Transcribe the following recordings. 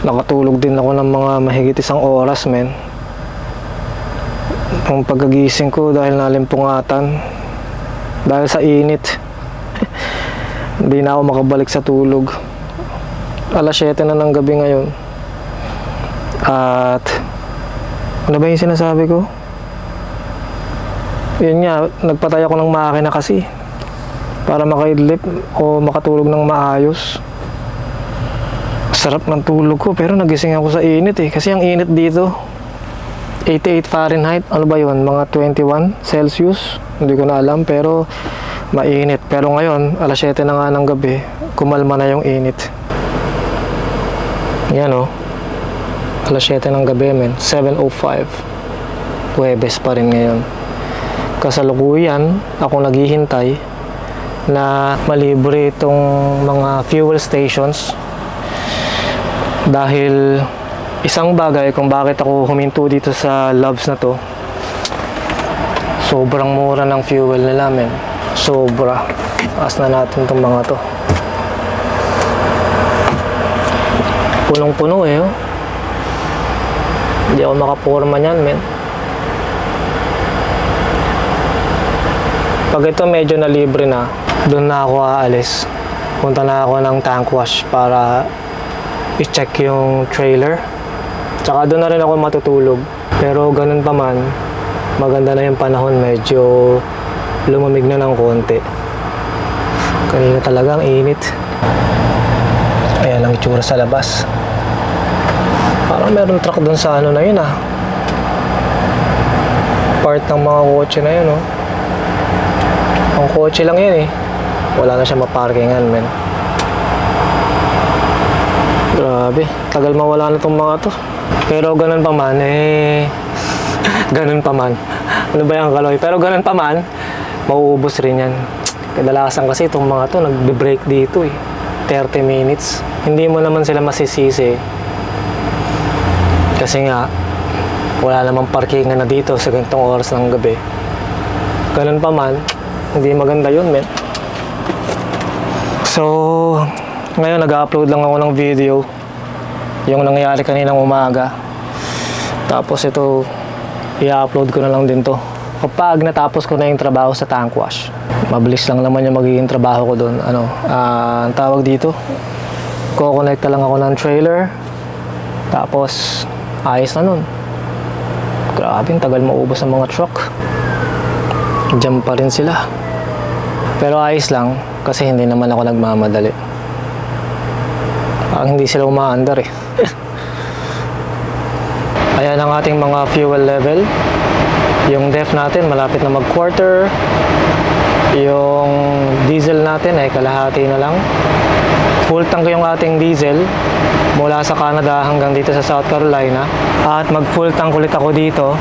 Nakatulog din ako ng mga mahigit 1 oras, men. Ang pagkagising ko dahil nalimpungatan, dahil sa init. Hindi na ako makabalik sa tulog. Alas 7 na ng gabi ngayon. At ano ba yung sinasabi ko? Yun nga, nagpatay ako ng makina kasi para makaidlip o makatulog ng maayos. Sarap ng tulog ko, pero nagising ako sa init eh. Kasi ang init dito 88 Fahrenheit, ano ba yun? Mga 21 Celsius, hindi ko na alam, pero mainit. Pero ngayon, alas 7 na nga ng gabi, kumalma na yung init. Yan o, alas 7 ng gabi, men. 7:05. Huwebes pa rin ngayon. Kasalukuyan, ako naghihintay na malibre itong mga fuel stations. Dahil isang bagay kung bakit ako huminto dito sa Loves na to, sobrang mura ng fuel nila, men. Sobra. Taas na natin itong mga to. Punong-puno eh, oh. Hindi ako makaporma niyan, men. Pag ito medyo na libre na, doon na ako aalis. Punta na ako ng tank wash para i-check yung trailer. Tsaka doon na rin ako matutulog. Pero ganun pa man, maganda na yung panahon, medyo lumamig na ng konti. Kanina talagang init. Ayan ang itsura sa labas. Parang meron truck doon sa ano na yun ah. Part ng mga kotse na yun oh. Ang kotse lang yun eh. Wala na siya maparkingan, men. Grabe, tagal mawala na itong mga to. Pero ganun pa man, ganun pa man. Ano ba yung kaloy? Pero ganun pa man, mauubos rin yan. Kadalasan kasi itong mga to, nagbe-break dito eh. 30 minutes. Hindi mo naman sila masisisi. Kasi nga, wala namang parkingan na dito sa ganitong oras ng gabi. Ganun pa man, hindi maganda yun, men. So, ngayon nag-upload lang ako ng video. Yung nangyari kaninang umaga. Tapos ito, i-upload ko na lang din to kapag natapos ko na yung trabaho sa tank wash. Mabilis lang naman yung magiging trabaho ko doon. Ang tawag dito, kukonekta lang ako ng trailer. Tapos, ayos na nun. Grabe, tagal maubos ng mga truck. Diyan pa rin sila. Pero ayos lang, kasi hindi naman ako nagmamadali. Parang hindi sila umaandar eh. Ayan ang ating mga fuel level. Yung def natin malapit na mag-quarter. Yung diesel natin ay kalahati na lang. Full tank yung ating diesel mula sa Canada hanggang dito sa South Carolina. At mag-full tank ulit ako dito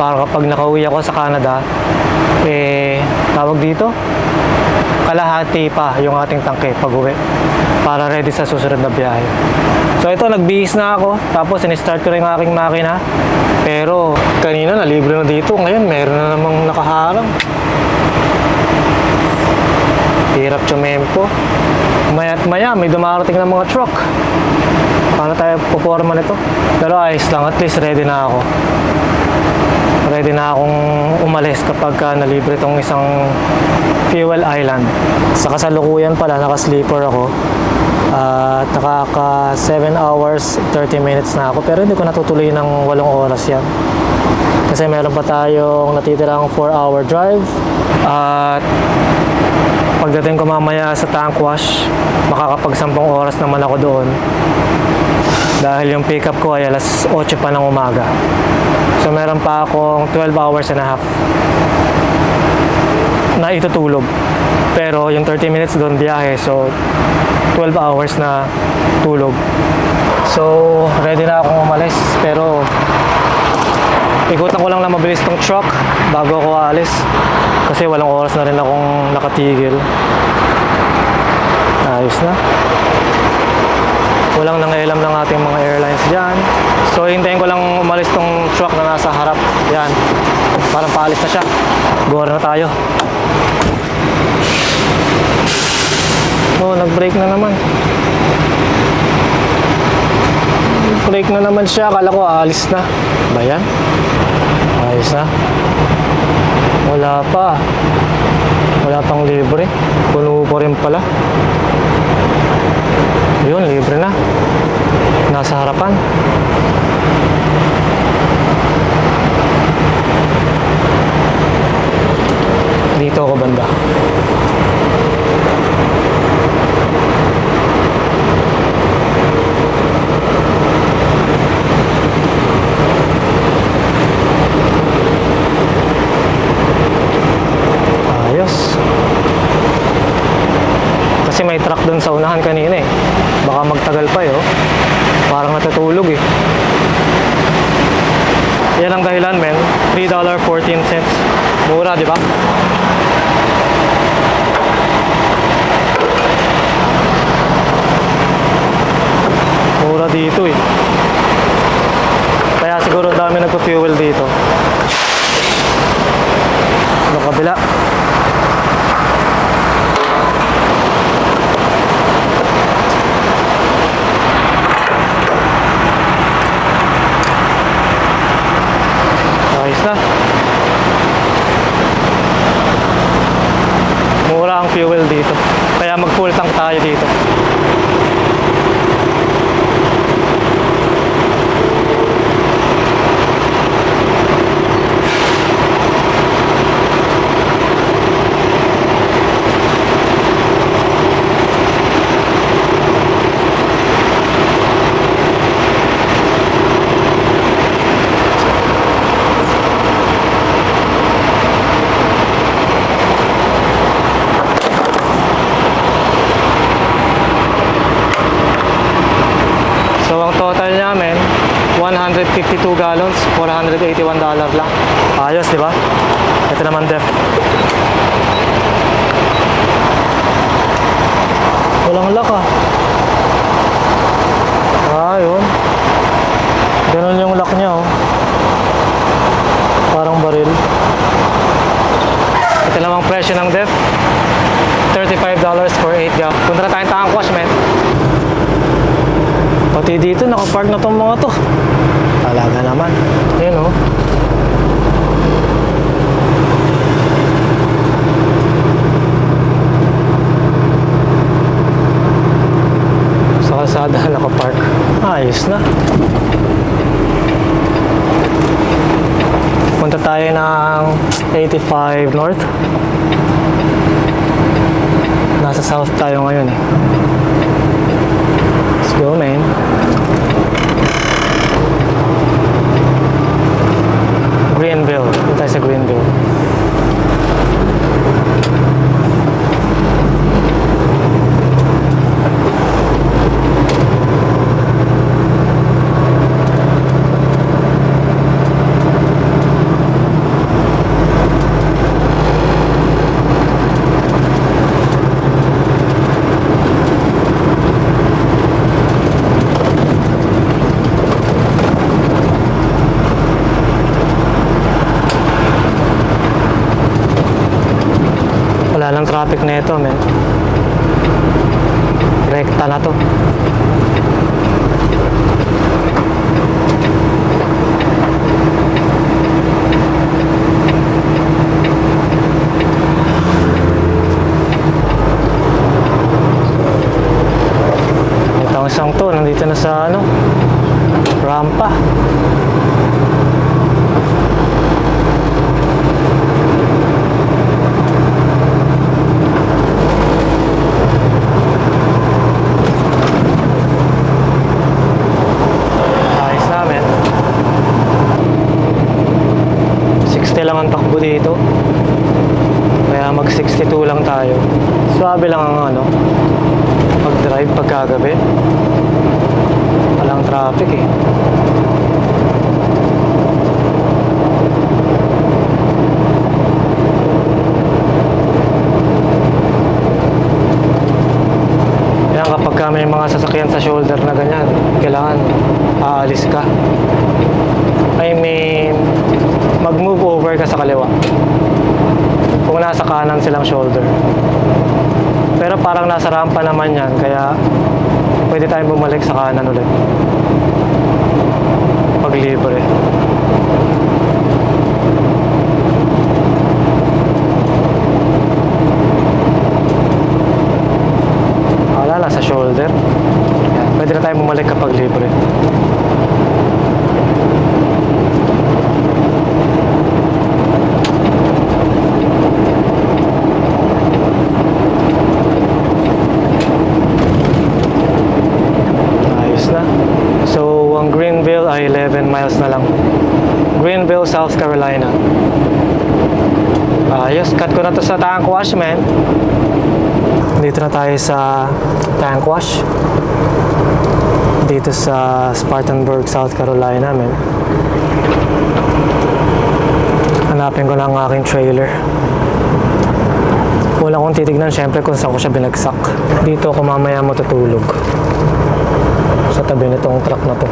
para kapag nakauwi ako sa Canada, tawag dito, kalahati pa yung ating tangke pag-uwi para ready sa susunod na biyahe. So ito, nagbihis na ako, tapos in-start ko rin yung aking makina, pero kanina na libre na dito, ngayon meron na namang nakaharang. Hirap tsumempo. Maya't maya may dumarating ng mga truck. Paano tayo puporma nito? Pero ayos lang, at least ready na ako. Ready na akong umalis kapag nalibre itong isang fuel island. Sa kasalukuyan pala, naka-sleeper ako. At nakaka 7 hours 30 minutes na ako, pero hindi ko natutuloy ng 8 oras yan. Kasi meron pa tayong natitirang 4-hour drive. At pagdating ko mamaya sa tank wash, makakapag 10 oras naman ako doon. Dahil yung pick up ko ay alas 8 pa ng umaga. So meron pa akong 12 hours and a half na itutulog. Pero yung 30 minutes doon biyahe, so 12 hours na tulog. So ready na akong umalis, pero ikutan ko lang na mabilis tong truck bago ako aalis. Kasi walang oras na rin akong nakatigil. Ayos na. Walang nangailam ng ating mga airlines dyan. So hintayin ko lang umalis tong truck na nasa harap. Yan, parang paalis na siya. Buwar na tayo. Oh, nag-brake na naman. Nag-brake na naman siya. Akala ko aalis na. Ba yan? Ayos na. Wala pa. Wala pang libre. Puno po rin pala. Yun, libre na. Nasa harapan. Dito ako banda. Ayos. Kasi may truck dun sa unahan kanina eh. Baka magtagal pa eh, oh. Parang natutulog eh. Yan ang dahilan, men. $3.14. Mura, di ba? Mura dito eh. Kaya siguro dami nagpo-fuel dito. Sa kabila. Na. Mura ang fuel dito. Kaya mag-full tank tayo dito. Total namin 152 gallons, $481 lang. Ayos, di ba? Ito naman def. Walang lock ah. Yun. Ganun yung lock niya oh. Parang baril. Ito namang presyo ng def. $35 for 8 gallons. Punta na tayong tank wash, man. Pati dito, nakapark na tong mga to. Talaga naman. Ayan o. Sa kalsada, nakapark. Ayos na. Punta tayo ng 85 North. Nasa South tayo ngayon eh. Let's go, man. Greenville. Punta tayo sa Greenville. Wala lang traffic na ito, men. Rekta na to. Itong isang to, nandito na sa ano, rampa. Lang ang takbo dito, kaya mag 62 lang tayo. Swabe lang ang ano, mag drive pagkagabi. Walang traffic eh. Yan, kapag may mga sasakyan sa shoulder na ganyan, kailangan aalis ka. I mean, mag-move over ka sa kaliwa kung nasa kanan silang shoulder. Pero parang nasa rampa naman yan, kaya pwede tayong bumalik sa kanan ulit. pag libre. Wala, sa shoulder. Yan. Pwede na tayo bumalik kapag libre. So, ang Greenville ay 11 miles na lang. Greenville, South Carolina. Ayos, cut ko na to sa tank wash, man. Dito na tayo sa tank wash. Dito sa Spartanburg, South Carolina, man. Hanapin ko na ang aking trailer. Wala kong titignan, syempre, kung saan ko siya binagsak. Dito ako mamaya matutulog. Sa tabi nitong truck na to.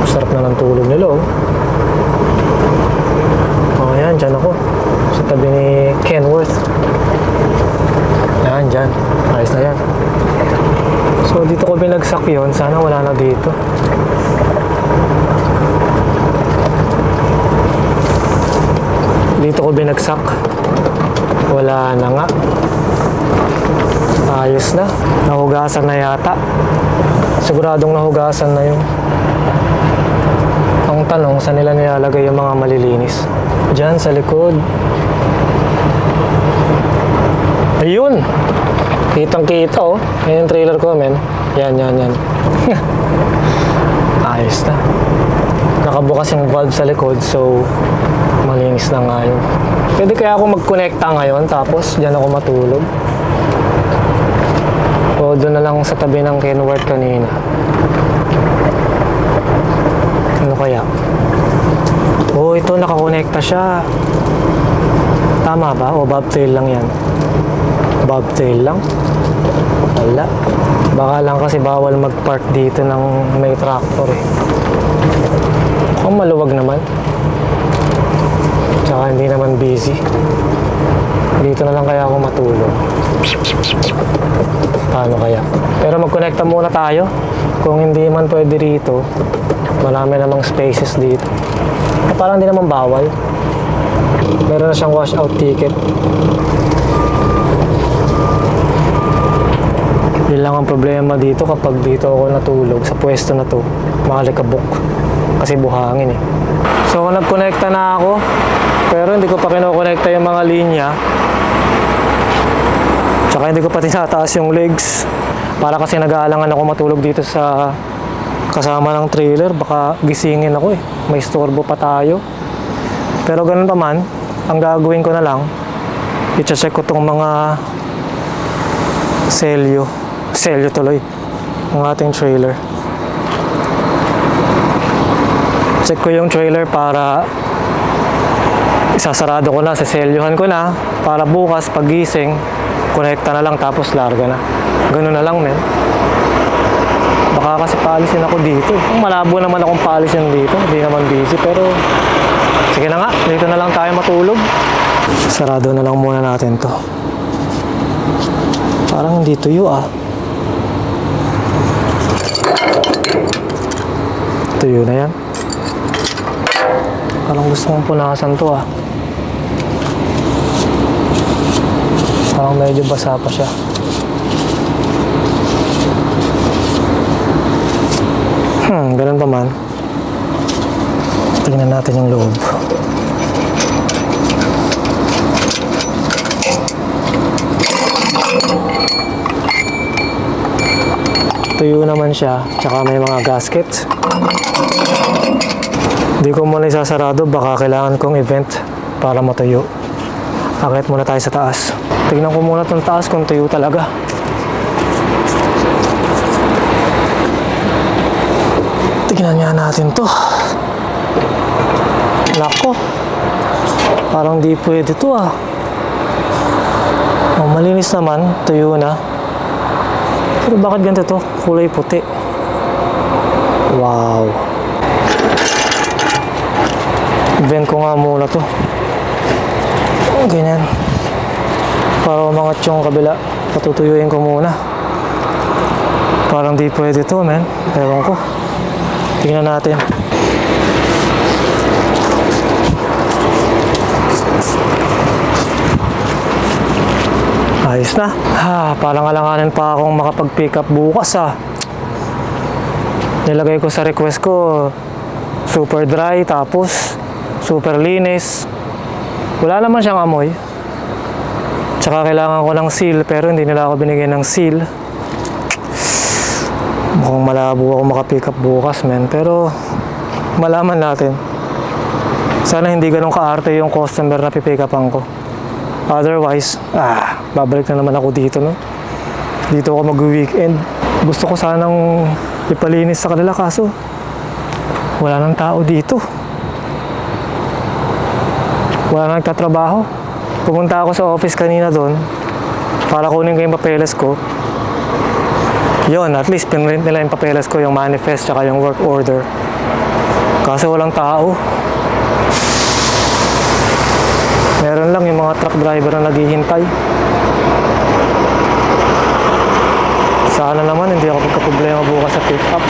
Sarap na ng tulog nila, oh. Oh, yan, dyan ako. Sa tabi ni Kenworth. Yan, dyan. Ayos na yan. So, dito ko binagsak yun. Sana wala na dito. Dito ko binagsak. Wala na nga. Ayos na. Nahugasan na yata. Siguradong nahugasan na yun. Ang tanong, saan nila nilalagay yung mga malilinis? Diyan sa likod. Ayun! Kitang-kita, oh. Yan yung trailer ko, men. Yan. Ayos na. Nakabukas yung valve sa likod, so malinis na nga yun. Pwede kaya ako mag-connecta ngayon, tapos diyan ako matulog. O doon na lang sa tabi ng Kenworth kanina. Ano kaya? Oh, ito nakakonekta siya. Tama ba? O bobtail lang yan? Bobtail lang? Wala. Baka lang kasi bawal mag-park dito ng may tractor eh. Kung maluwag naman. Tsaka hindi naman busy. Dito na lang kaya ako matulog. Paano kaya? Pero mag-connecta muna tayo. Kung hindi man pwede rito, marami namang spaces dito. Parang hindi naman bawal. Meron na siyang washout ticket. Yun lang ang problema dito kapag dito ako natulog sa pwesto na to. Makalikabok. Kasi buhangin eh. So nag-connecta na ako. Pero hindi ko pa kinokonekta yung mga linya. Tsaka hindi ko pa tinataas yung legs. Para kasi nag-aalangan ako matulog dito sa kasama ng trailer. Baka gisingin ako eh. May istorbo pa tayo. Pero ganun pa man, ang gagawin ko na lang, i-check ko tong mga selyo tuloy ng ating trailer. Check ko yung trailer para isasarado ko na, saselyuhan ko na para bukas pagising konekta na lang tapos larga na. Ganun na lang, men. Baka kasi paalisin ako dito. Malabo naman akong paalisin dito, hindi naman busy, pero sige na nga, dito na lang tayo matulog. Sarado na lang muna natin to. Parang hindi tuyo ah. Tuyo na yan. Parang gusto kong punasan to ah. Parang medyo basa pa siya. Ganun pa man. Tingnan natin yung loob. Tuyo naman siya, tsaka may mga gaskets. Hindi ko muna isasarado, baka kailangan kong event para matuyo. Akit muna tayo sa taas. Tignan ko muna itong taas kung tuyo talaga. Tignan nga natin to. Nako. Parang di pwede to ah. Oh, malinis naman, tuyo na. Pero bakit ganito to? Kulay puti. Wow. Event ko nga muna to. Ganyan. Para umangat yung kabila, patutuyuin ko muna. Para Parang di pwede to, men. Ewan ko. Tingnan natin. Ayos na. Parang alanganin pa akong makapag-pick up bukas Nilagay ko sa request ko super dry, tapos super linis. Wala naman siyang amoy. Tsaka kailangan ko ng seal, pero hindi nila ako binigyan ng seal. Mukhang malabo ako makapick up bukas, men. Pero malaman natin. Sana hindi ganun kaarte yung customer na pipick upan ko. Otherwise, babalik na naman ako dito, no? Dito ako mag-weekend. Gusto ko sanang ipalinis sa kanila, kaso wala nang tao dito. Wala nang nagtatrabaho. Pumunta ako sa office kanina doon para kunin ko yung papeles ko. Yun, at least pinrint nila yung papeles ko, yung manifest tsaka yung work order. Kaso walang tao. Meron lang yung mga truck driver na naghihintay. Sana naman hindi ako magka-problema bukas sa pick up.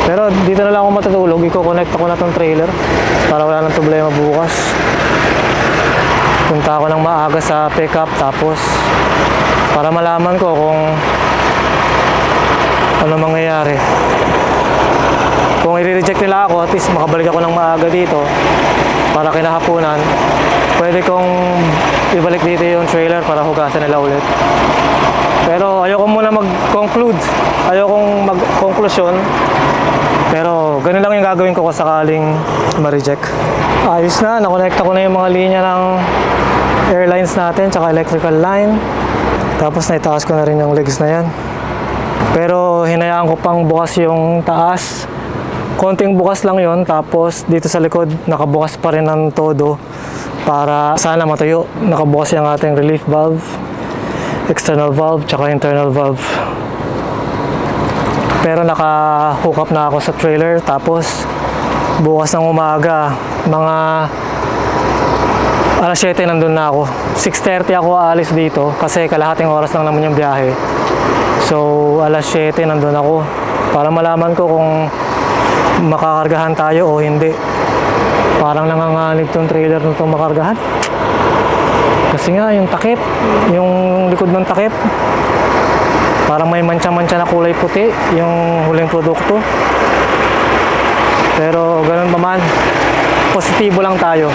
Pero dito na lang ako matutulog. Iko-connect ako na tong trailer para wala nang problema bukas. Punta ako ng maaga sa pick up, tapos para malaman ko kung ano mangyayari. Kung i-reject nila ako, at least makabalik ako ng maaga dito para kinahaponan. Pwede kong ibalik dito yung trailer para hugasan nila ulit. Pero ayoko muna mag-conclude. Ayokong mag-conclusion. Pero ganun lang yung gagawin ko kung sakaling ma-reject. Ayos na, nakonekta ko na yung mga linya ng airlines natin, tsaka electrical line. Tapos naitaas ko na rin yung legs na yan. Pero hinayaan ko pang bukas yung taas. Konting bukas lang yon, tapos dito sa likod nakabukas pa rin ng todo para sana matuyo. Nakabukas yung ating relief valve, external valve, tsaka internal valve. Pero naka-hook up na ako sa trailer, tapos bukas ng umaga, mga alas 7 nandun na ako. 6:30 ako aalis dito kasi kalahating oras lang naman yung biyahe. So alas 7 nandun ako para malaman ko kung makakargahan tayo o hindi. Parang nanganganib tong trailer nitong makargahan. Kasi nga yung takip, yung likod ng takip, parang may mancha-mancha na kulay puti yung huling produkto. Pero ganun pa man, positibo lang tayo.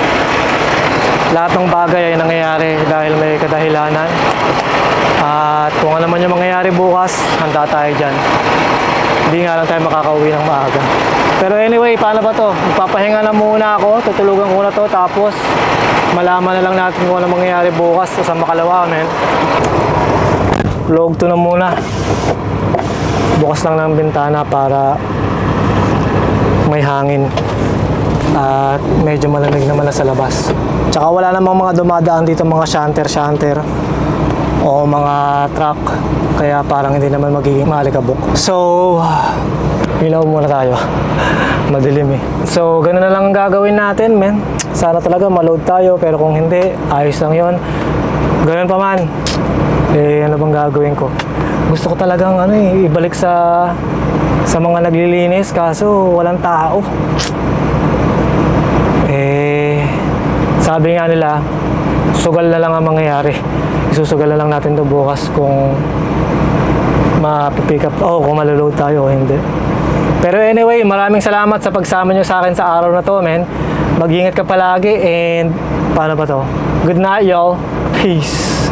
Lahat ng bagay ay nangyayari dahil may kadahilanan. At kung ano man yung mangyayari bukas, handa tayo dyan. Hindi nga lang tayo makakauwi ng maaga. Pero anyway, paano ba to? Magpapahinga na muna ako, tutulugan ko na to, tapos malaman na lang natin kung ano mangyayari bukas sa Makalawa, men. Vlog to na muna. Bukas lang ng bintana para may hangin. At medyo malamig naman na sa labas. Tsaka wala namang mga dumadaan dito, mga shanter o mga truck, kaya parang hindi naman magiging maalikabok. So ilaw muna tayo. Madilim eh. So ganun na lang ang gagawin natin, men. Sana talaga ma-load tayo, pero kung hindi, ayos lang yon. Ganun pa man, ano bang gagawin ko? Gusto ko talagang ibalik sa mga naglilinis, kaso walang tao. Sabi nga nila, sugal na lang ang mangyayari. Isusugal na lang natin to bukas kung ma-pick up kung maloload tayo o hindi. Pero anyway, maraming salamat sa pagsama nyo sa akin sa araw na to, men. Mag-ingat ka palagi, and paano ba to? Good night, y'all. Peace.